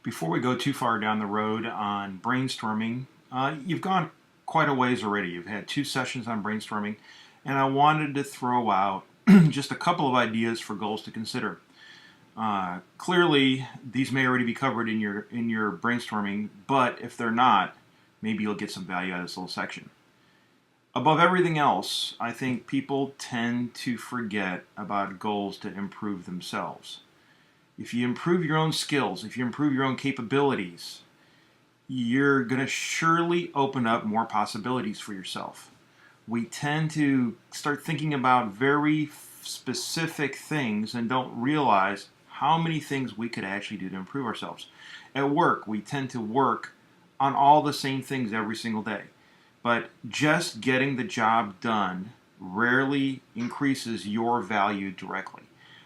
Before we go too far down the road on brainstorming, you've gone quite a ways already. You've had 2 sessions on brainstorming, and I wanted to throw out just a couple of ideas for goals to consider. Clearly, these may already be covered in your brainstorming, but if they're not, maybe you'll get some value out of this little section. Above everything else, I think people tend to forget about goals to improve themselves. If you improve your own skills, if you improve your own capabilities, you're going to surely open up more possibilities for yourself. We tend to start thinking about very specific things and don't realize how many things we could actually do to improve ourselves. At work, we tend to work on all the same things every single day. But just getting the job done rarely increases your value directly.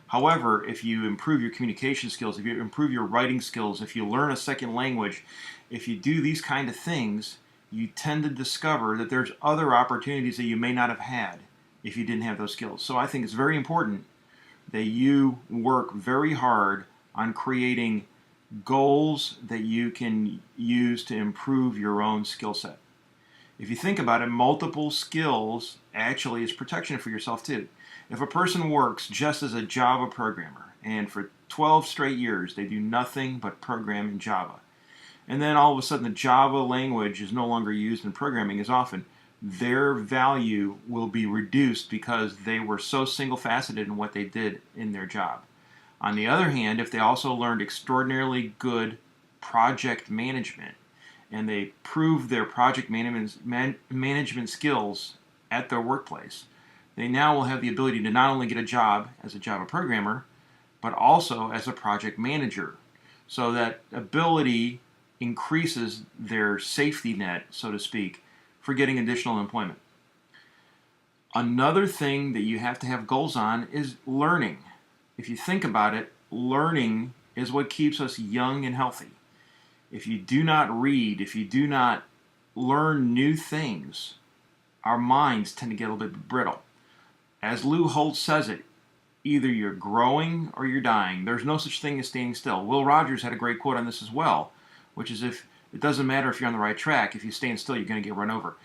However, if you improve your communication skills, if you improve your writing skills, if you learn a second language, if you do these kind of things, you tend to discover that there's other opportunities that you may not have had if you didn't have those skills. So I think it's very important that you work very hard on creating goals that you can use to improve your own skill set. If you think about it, multiple skills actually is protection for yourself too. If a person works just as a Java programmer and for 12 straight years they do nothing but program in Java, and then all of a sudden the Java language is no longer used in programming as often, their value will be reduced because they were so single-faceted in what they did in their job. On the other hand, if they also learned extraordinarily good project management and they prove their project management skills at their workplace, they now will have the ability to not only get a job as a Java programmer, but also as a project manager. So that ability increases their safety net, so to speak, for getting additional employment. Another thing that you have to have goals on is learning. If you think about it, learning is what keeps us young and healthy. If you do not read, if you do not learn new things, our minds tend to get a little bit brittle. As Lou Holtz says it, either you're growing or you're dying. There's no such thing as staying still. Will Rogers had a great quote on this as well, which is if it doesn't matter if you're on the right track, if you're staying still, you're going to get run over.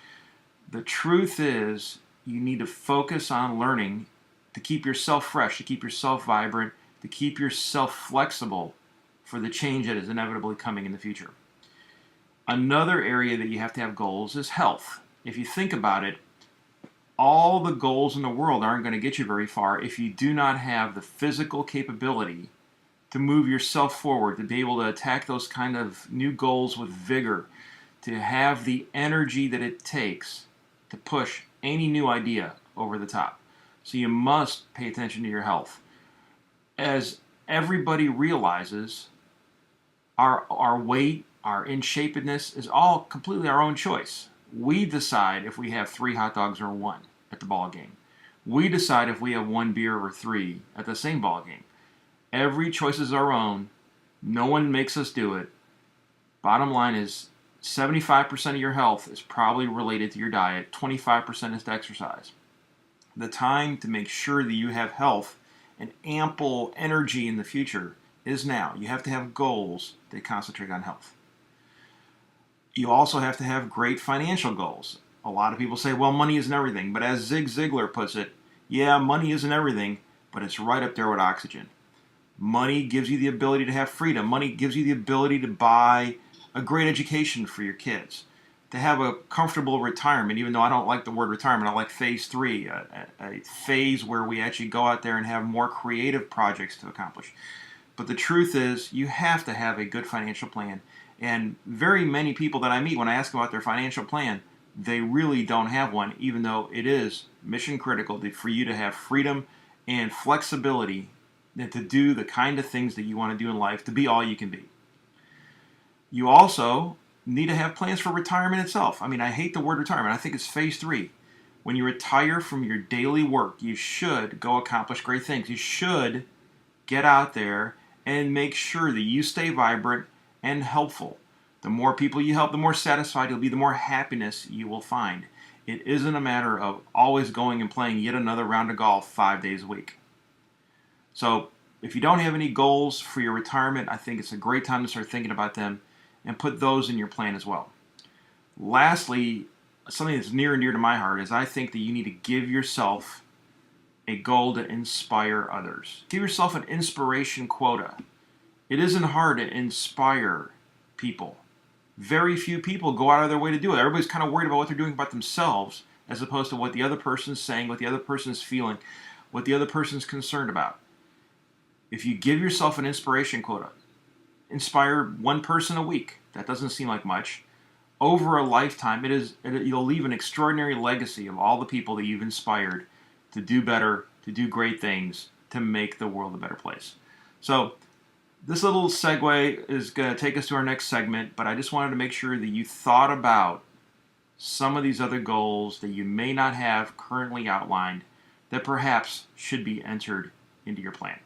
The truth is you need to focus on learning to keep yourself fresh, to keep yourself vibrant, to keep yourself flexible for the change that is inevitably coming in the future. Another area that you have to have goals is health. If you think about it, all the goals in the world aren't going to get you very far if you do not have the physical capability to move yourself forward, to be able to attack those kind of new goals with vigor, to have the energy that it takes to push any new idea over the top. So you must pay attention to your health. As everybody realizes, our weight, our in-shapedness is all completely our own choice. We decide if we have 3 hot dogs or 1 at the ball game. We decide if we have 1 beer or 3 at the same ball game. Every choice is our own. No one makes us do it. Bottom line is 75% of your health is probably related to your diet. 25% is to exercise. The time to make sure that you have health and ample energy in the future is now. You have to have goals that concentrate on health. You also have to have great financial goals. A lot of people say, well, money isn't everything. But as Zig Ziglar puts it, yeah, money isn't everything, but it's right up there with oxygen. Money gives you the ability to have freedom. Money gives you the ability to buy a great education for your kids, to have a comfortable retirement, even though I don't like the word retirement. I like phase 3, a phase where we actually go out there and have more creative projects to accomplish. But the truth is, you have to have a good financial plan. And very many people that I meet, when I ask about their financial plan, they really don't have one, even though it is mission critical for you to have freedom and flexibility and to do the kind of things that you want to do in life, to be all you can be. You also need to have plans for retirement itself. I mean, I hate the word retirement. I think it's phase 3. When you retire from your daily work, you should go accomplish great things. You should get out there and make sure that you stay vibrant and helpful. The more people you help, the more satisfied you'll be, the more happiness you will find. It isn't a matter of always going and playing yet another round of golf 5 days a week. So if you don't have any goals for your retirement, I think it's a great time to start thinking about them and put those in your plan as well. Lastly, something that's near and dear to my heart is I think that you need to give yourself a goal to inspire others. Give yourself an inspiration quota. It isn't hard to inspire people. Very few people go out of their way to do it. Everybody's kind of worried about what they're doing about themselves as opposed to what the other person's saying, what the other person's feeling, what the other person's concerned about. If you give yourself an inspiration quota, inspire one person a week. That doesn't seem like much. Over a lifetime, you'll leave an extraordinary legacy of all the people that you've inspired to do better, to do great things, to make the world a better place. So this little segue is going to take us to our next segment, but I just wanted to make sure that you thought about some of these other goals that you may not have currently outlined that perhaps should be entered into your plan.